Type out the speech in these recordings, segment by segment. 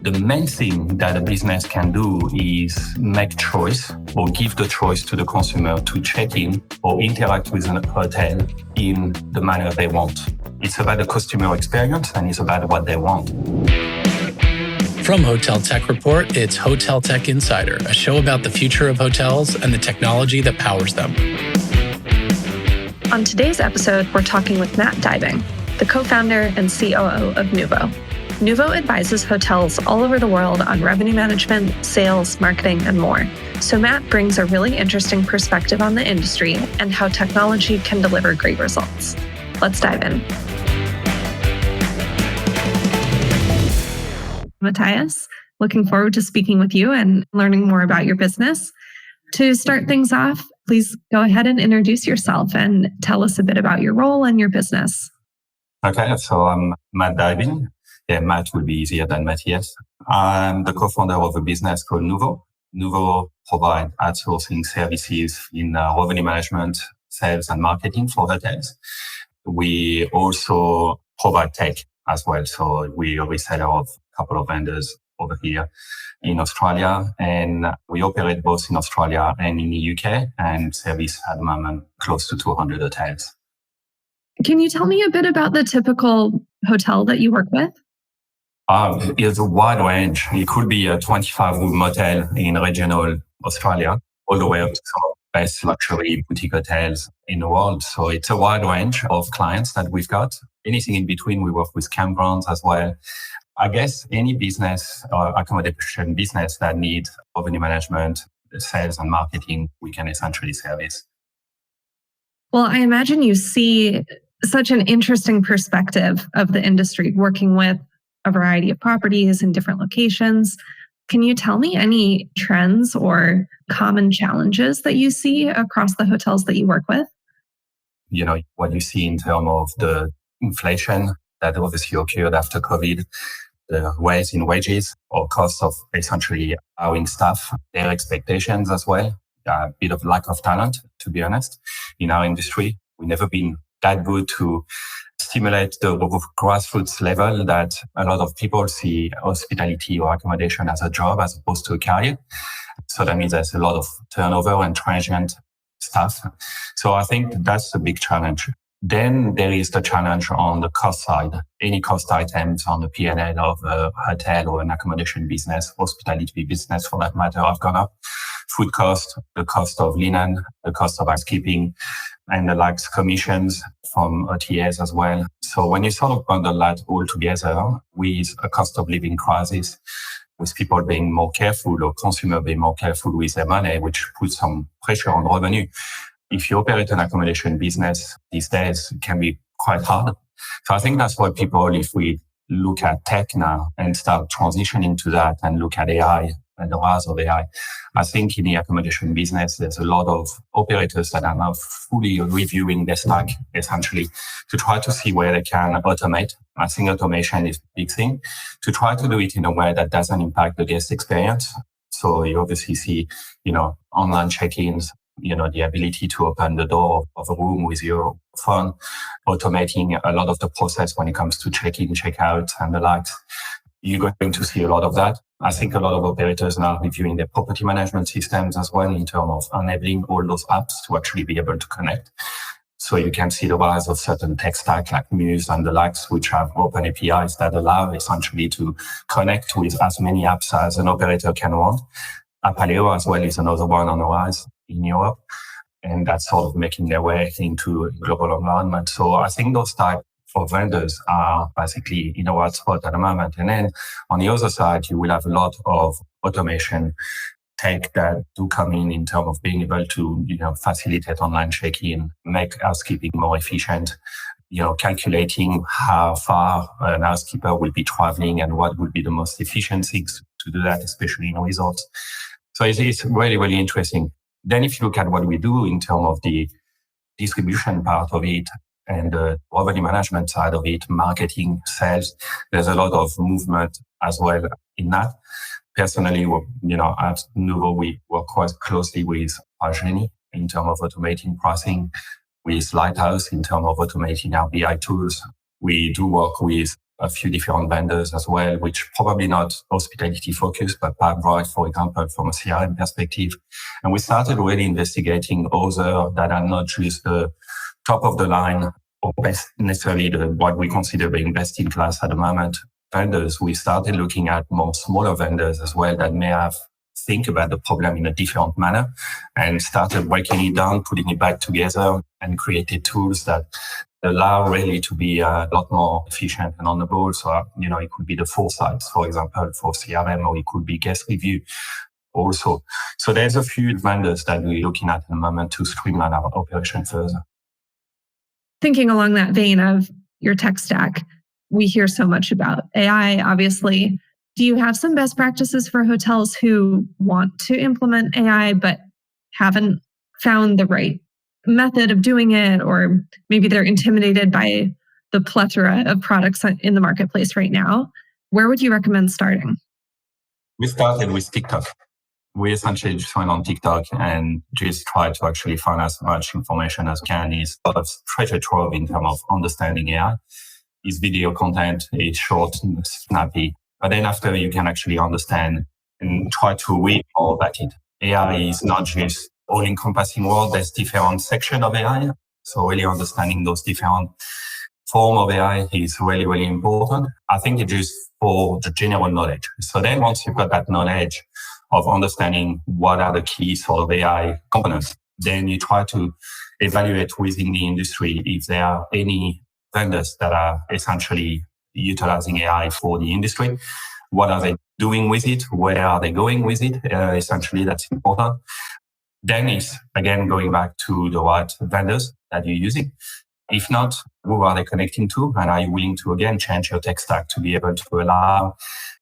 The main thing that a business can do is make choice or give the choice to the consumer to check in or interact with a hotel in the manner they want. It's about the customer experience and it's about what they want. From Hotel Tech Report, it's Hotel Tech Insider, a show about the future of hotels and the technology that powers them. On today's episode, we're talking with Matt Dybing, the co-founder and COO of Nuvho. Nuvho advises hotels all over the world on revenue management, sales, marketing, and more. So Matt brings a really interesting perspective on the industry and how technology can deliver great results. Let's dive in. Matthias, looking forward to speaking with you and learning more about your business. To start things off, please go ahead and introduce yourself and tell us a bit about your role and your business. Okay, so I'm Matt Dybing. Yeah, Matt will be easier than Matthias. I'm the co-founder of a business called Nuvho. Nuvho provides outsourcing services in revenue management, sales, and marketing for hotels. We also provide tech as well. So we are a reseller of a couple of vendors over here in Australia, and we operate both in Australia and in the UK and service at the moment close to 200 hotels. Can you tell me a bit about the typical hotel that you work with? It's a wide range. It could be a 25-room hotel in regional Australia, all the way up to some of the best luxury boutique hotels in the world. So it's a wide range of clients that we've got. Anything in between, we work with campgrounds as well. I guess any business or accommodation business that needs revenue management, sales and marketing, we can essentially service. Well, I imagine you see such an interesting perspective of the industry working with a variety of properties in different locations. Can you tell me any trends or common challenges that you see across the hotels that you work with? You know, what you see in terms of the inflation that obviously occurred after COVID, the rise in wages or cost of essentially hiring staff, their expectations as well. A bit of lack of talent, to be honest, in our industry. We've never been that good to stimulate the grassroots level that a lot of people see hospitality or accommodation as a job as opposed to a career. So that means there's a lot of turnover and transient staff. So I think that's a big challenge. Then there is the challenge on the cost side. Any cost items on the P&L of a hotel or an accommodation business, hospitality business for that matter, have gone up. Food cost, the cost of linen, the cost of housekeeping, and the likes commissions from OTAs as well. So when you sort of bundle that all together with a cost of living crisis, with people being more careful or consumer being more careful with their money, which puts some pressure on revenue. If you operate an accommodation business these days, it can be quite hard. So I think that's why people, if we look at tech now and start transitioning to that and look at AI and the rise of AI, I think in the accommodation business, there's a lot of operators that are now fully reviewing their stack, essentially, to try to see where they can automate. I think automation is a big thing, to try to do it in a way that doesn't impact the guest experience. So you obviously see, online check-ins, the ability to open the door of a room with your phone, automating a lot of the process when it comes to check-in, check-out, and the likes. You're going to see a lot of that. I think a lot of operators now are reviewing their property management systems as well in terms of enabling all those apps to actually be able to connect. So you can see the rise of certain tech stack like Muse and the likes, which have open APIs that allow essentially to connect with as many apps as an operator can want. Apaleo as well is another one on the rise in Europe, and that's sort of making their way into a global environment. So I think those type of vendors are basically in a right spot at the moment. And then on the other side, you will have a lot of automation tech that do come in terms of being able to, facilitate online check-in, make housekeeping more efficient, calculating how far an housekeeper will be traveling and what would be the most efficient things to do that, especially in resorts. So it's really, really interesting. Then if you look at what we do in terms of the distribution part of it and the revenue management side of it, marketing, sales, there's a lot of movement as well in that. Personally, at Nuvho, we work quite closely with Argeni in terms of automating pricing, with Lighthouse in terms of automating our BI tools. We do work with a few different vendors as well, which probably not hospitality focused, but Pipedrive, for example, from a CRM perspective. And we started really investigating other that are not just the top of the line or best necessarily what we consider being best in class at the moment vendors. We started looking at more smaller vendors as well that may have think about the problem in a different manner and started breaking it down, putting it back together and created tools that allow really to be a lot more efficient and on the ball. So, it could be the foresights, for example, for CRM, or it could be guest review also. So there's a few vendors that we're looking at the moment to streamline our operation further. Thinking along that vein of your tech stack, we hear so much about AI, obviously. Do you have some best practices for hotels who want to implement AI but haven't found the right method of doing it, or maybe they're intimidated by the plethora of products in the marketplace right now? Where would you recommend starting? We started with TikTok. We essentially just went on TikTok and just tried to actually find as much information as we can. It's sort of treasure trove in terms of understanding AI. It's video content, it's short and snappy. But then after you can actually understand and try to read more about it. AI is not just all-encompassing world. There's different sections of AI. So really understanding those different forms of AI is really, really important. I think it's just for the general knowledge. So then once you've got that knowledge of understanding what are the key sort of AI components, then you try to evaluate within the industry if there are any vendors that are essentially utilizing AI for the industry. What are they doing with it? Where are they going with it? Essentially, that's important. Then it's, again, going back to the right vendors that you're using. If not, who are they connecting to? And are you willing to, again, change your tech stack to be able to allow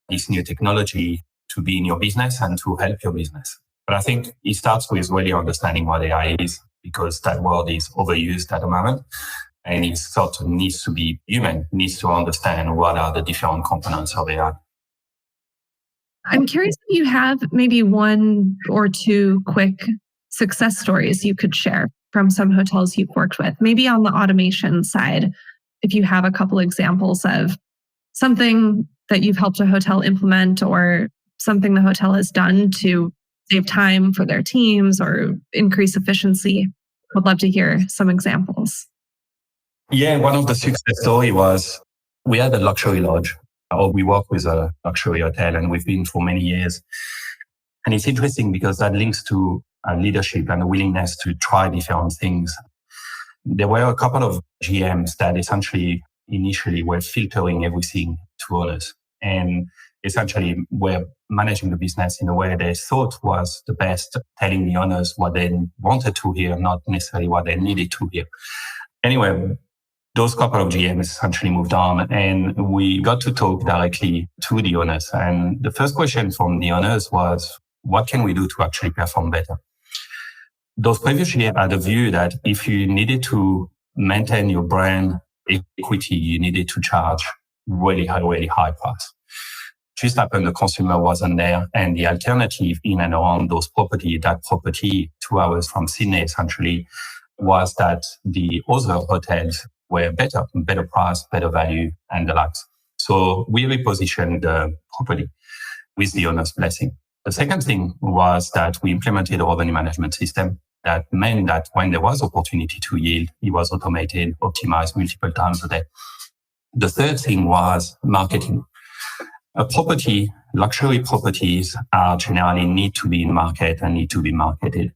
this new technology to be in your business and to help your business? But I think it starts with really understanding what AI is, because that word is overused at the moment. And it sort of needs to be human, needs to understand what are the different components of AI. I'm curious if you have maybe one or two quick success stories you could share from some hotels you've worked with, maybe on the automation side, if you have a couple examples of something that you've helped a hotel implement or something the hotel has done to save time for their teams or increase efficiency. Would love to hear some examples. Yeah, one of the success story was we had a luxury lodge, or we work with a luxury hotel, and we've been for many years. And it's interesting because that links to leadership and a willingness to try different things. There were a couple of GMs that essentially initially were filtering everything to others and essentially were managing the business in a way they thought was the best, telling the owners what they wanted to hear, not necessarily what they needed to hear. Anyway, those couple of GMs essentially moved on and we got to talk directly to the owners. And the first question from the owners was, what can we do to actually perform better? Those previous GMs had a view that if you needed to maintain your brand equity, you needed to charge really high price. Just happened the consumer wasn't there, and the alternative in and around those property, that property 2 hours from Sydney essentially, was that the other hotels were better price, better value, and the likes. So we repositioned the property with the owner's blessing. The second thing was that we implemented a revenue management system that meant that when there was opportunity to yield, it was automated, optimized multiple times a day. The third thing was marketing. A property, luxury properties are generally need to be in market and need to be marketed.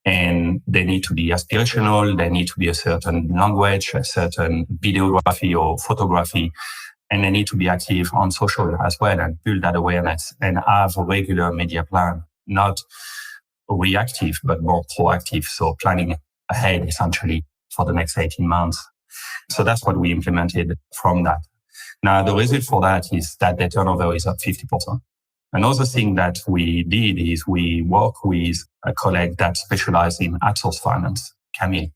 And they need to be aspirational. They need to be a certain language, a certain videography or photography. And they need to be active on social as well and build that awareness and have a regular media plan, not reactive, but more proactive. So planning ahead essentially for the next 18 months. So that's what we implemented from that. Now, the result for that is that the turnover is up 50%. Another thing that we did is we work with a colleague that specialized in outsourced finance, Camille.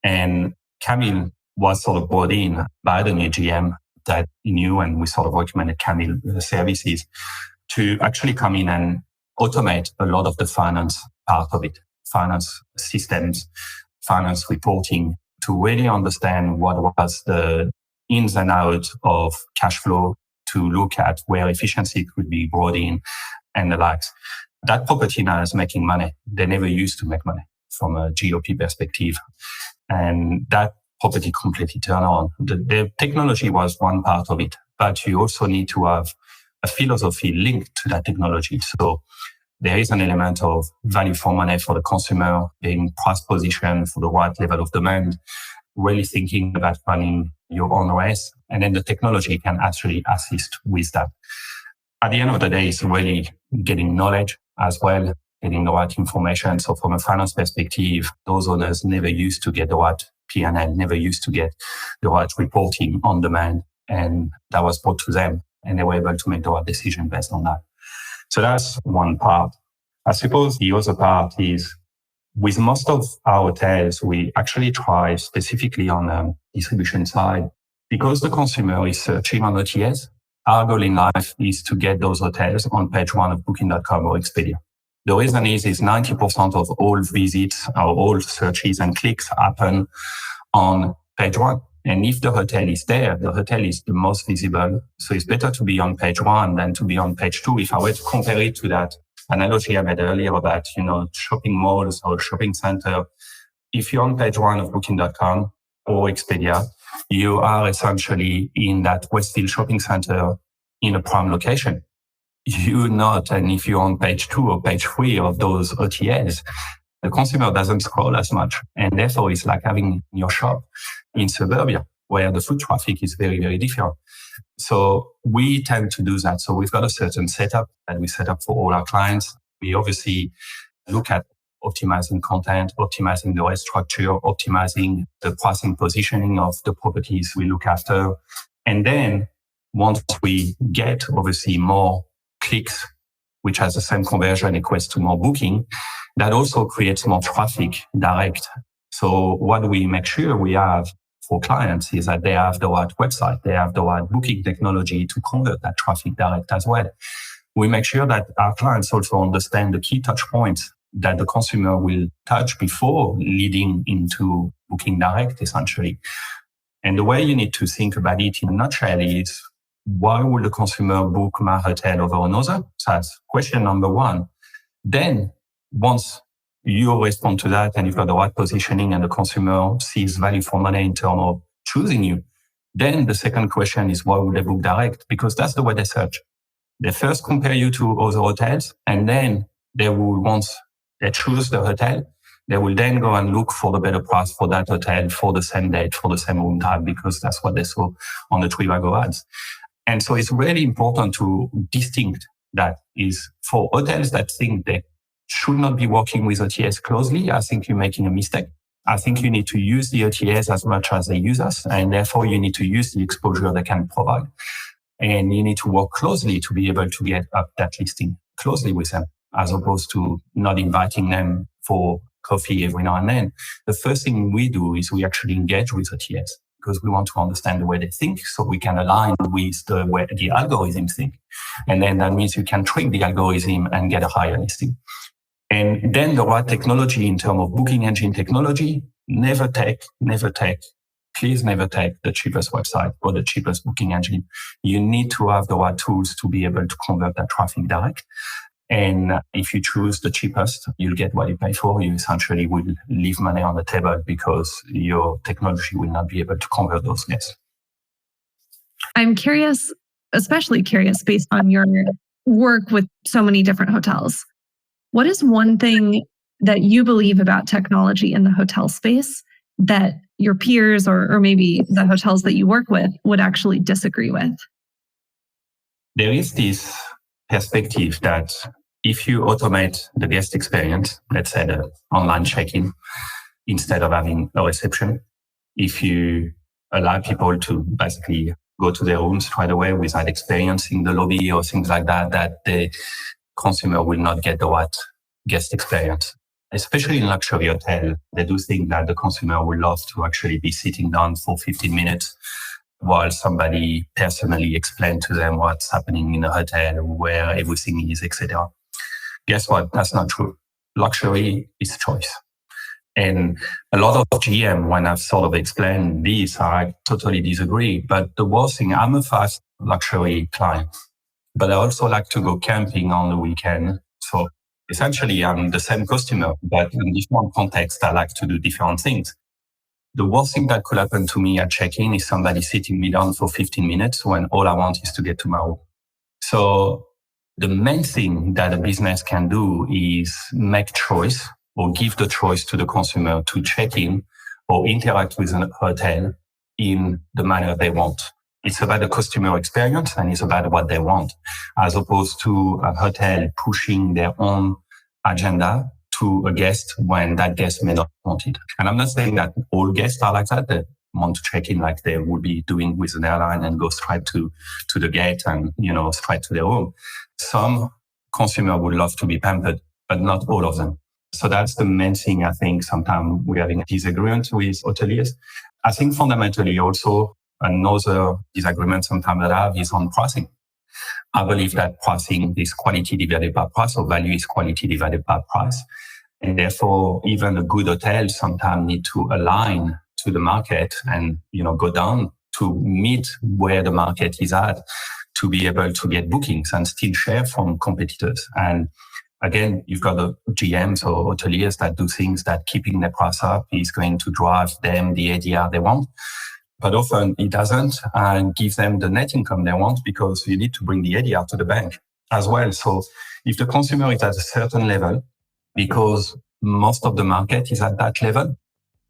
And Camille was sort of brought in by the new GM that he knew, and we sort of recommended Camille the services to actually come in and automate a lot of the finance part of it, finance systems, finance reporting, to really understand what was the ins and out of cash flow to look at where efficiency could be brought in and the likes. That property now is making money. They never used to make money from a GOP perspective. And that property completely turned on. The technology was one part of it, but you also need to have a philosophy linked to that technology. So there is an element of value for money for the consumer, being price positioned for the right level of demand, really thinking about running your own race. And then the technology can actually assist with that. At the end of the day, it's really getting knowledge as well, getting the right information. So from a finance perspective, those owners never used to get the right P&L, never used to get the right reporting on demand. And that was brought to them, and they were able to make the right decision based on that. So that's one part. I suppose the other part is with most of our hotels, we actually try specifically on the distribution side because the consumer is searching on OTAs. Our goal in life is to get those hotels on page one of Booking.com or Expedia. The reason is 90% of all visits or all searches and clicks happen on page one. And if the hotel is there, the hotel is the most visible. So it's better to be on page one than to be on page two. If I were to compare it to that analogy I made earlier about, shopping malls or shopping center, if you're on page one of Booking.com or Expedia, you are essentially in that Westfield shopping center in a prime location. You're not, and if you're on page two or page three of those OTAs, the consumer doesn't scroll as much. And therefore, it's like having your shop in suburbia where the foot traffic is very, very different. So we tend to do that. So we've got a certain setup that we set up for all our clients. We obviously look at optimizing content, optimizing the rate structure, optimizing the pricing positioning of the properties we look after. And then once we get obviously more clicks, which has the same conversion equates to more booking, that also creates more traffic direct. So what we make sure we have for clients is that they have the right website, they have the right booking technology to convert that traffic direct as well. We make sure that our clients also understand the key touch points that the consumer will touch before leading into booking direct, essentially. And the way you need to think about it in a nutshell is, why would the consumer book my hotel over another? So that's question number one. Then once you respond to that and you've got the right positioning and the consumer sees value for money in terms of choosing you, then the second question is, why would they book direct? Because that's the way they search. They first compare you to other hotels, and then they will, once they choose the hotel, they will then go and look for the better price for that hotel, for the same date, for the same room type, because that's what they saw on the Trivago ads. And so it's really important to distinct that is for hotels that think they should not be working with OTAs closely. I think you're making a mistake. I think you need to use the OTAs as much as they use us, and therefore you need to use the exposure they can provide. And you need to work closely to be able to get up that listing closely with them, as opposed to not inviting them for coffee every now and then. The first thing we do is we actually engage with OTAs because we want to understand the way they think so we can align with the way the algorithms think. And then that means you can trick the algorithm and get a higher listing. And then the right technology in terms of booking engine technology, please never take the cheapest website or the cheapest booking engine. You need to have the right tools to be able to convert that traffic direct. And if you choose the cheapest, you'll get what you pay for. You essentially will leave money on the table because your technology will not be able to convert those guests. I'm curious, especially curious based on your work with so many different hotels. What is one thing that you believe about technology in the hotel space that your peers or maybe the hotels that you work with would actually disagree with? There is this perspective that if you automate the guest experience, let's say the online check-in, instead of having a reception, if you allow people to basically go to their rooms right away without experiencing the lobby or things like that, that the consumer will not get the right guest experience. Especially in luxury hotel, they do think that the consumer will love to actually be sitting down for 15 minutes while somebody personally explains to them what's happening in the hotel, where everything is, etc. Guess what? That's not true. Luxury is choice. And a lot of GM, when I've sort of explained this, I totally disagree. But the worst thing, I'm a fast luxury client, but I also like to go camping on the weekend. So essentially, I'm the same customer, but in different contexts, I like to do different things. The worst thing that could happen to me at check-in is somebody sitting me down for 15 minutes when all I want is to get to my room. So the main thing that a business can do is make choice or give the choice to the consumer to check in or interact with a hotel in the manner they want. It's about the customer experience and it's about what they want, as opposed to a hotel pushing their own agenda to a guest when that guest may not want it. And I'm not saying that all guests are like that. They want to check in like they would be doing with an airline and go straight to the gate and, straight to their room. Some consumer would love to be pampered, but not all of them. So that's the main thing. I think sometimes we're having a disagreement with hoteliers. I think fundamentally also another disagreement sometimes that I have is on pricing. I believe that pricing is quality divided by price, or value is quality divided by price. And therefore, even a good hotel sometimes need to align to the market and, go down to meet where the market is at to be able to get bookings and still share from competitors. And again, you've got the GMs or hoteliers that do things that keeping their price up is going to drive them the ADR they want. But often it doesn't and give them the net income they want because you need to bring the ADR to the bank as well. So if the consumer is at a certain level, because most of the market is at that level,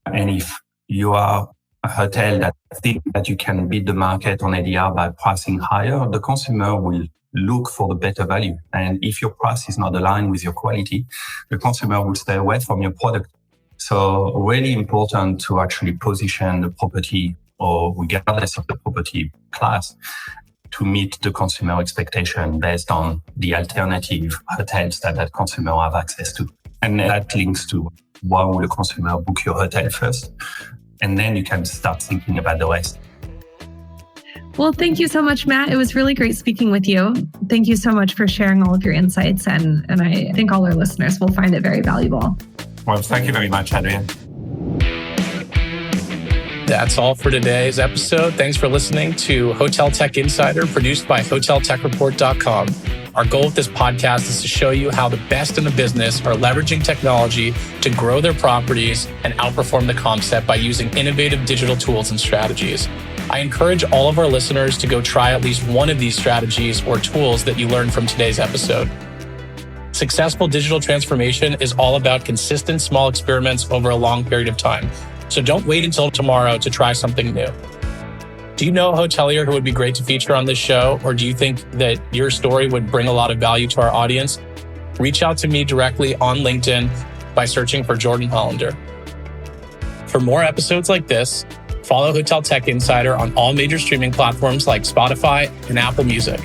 and if you are a hotel that think that you can beat the market on ADR by pricing higher, the consumer will look for the better value. And if your price is not aligned with your quality, the consumer will stay away from your product. So really important to actually position the property, or regardless of the property class, to meet the consumer expectation based on the alternative hotels that consumer have access to. And that links to why would a consumer book your hotel first? And then you can start thinking about the rest. Well, thank you so much, Matt. It was really great speaking with you. Thank you so much for sharing all of your insights. And I think all our listeners will find it very valuable. Well, thank you very much, Adrian. That's all for today's episode. Thanks for listening to Hotel Tech Insider, produced by HotelTechReport.com. Our goal with this podcast is to show you how the best in the business are leveraging technology to grow their properties and outperform the concept by using innovative digital tools and strategies. I encourage all of our listeners to go try at least one of these strategies or tools that you learned from today's episode. Successful digital transformation is all about consistent small experiments over a long period of time. So don't wait until tomorrow to try something new. Do you know a hotelier who would be great to feature on this show? Or do you think that your story would bring a lot of value to our audience? Reach out to me directly on LinkedIn by searching for Jordan Hollander. For more episodes like this, follow Hotel Tech Insider on all major streaming platforms like Spotify and Apple Music.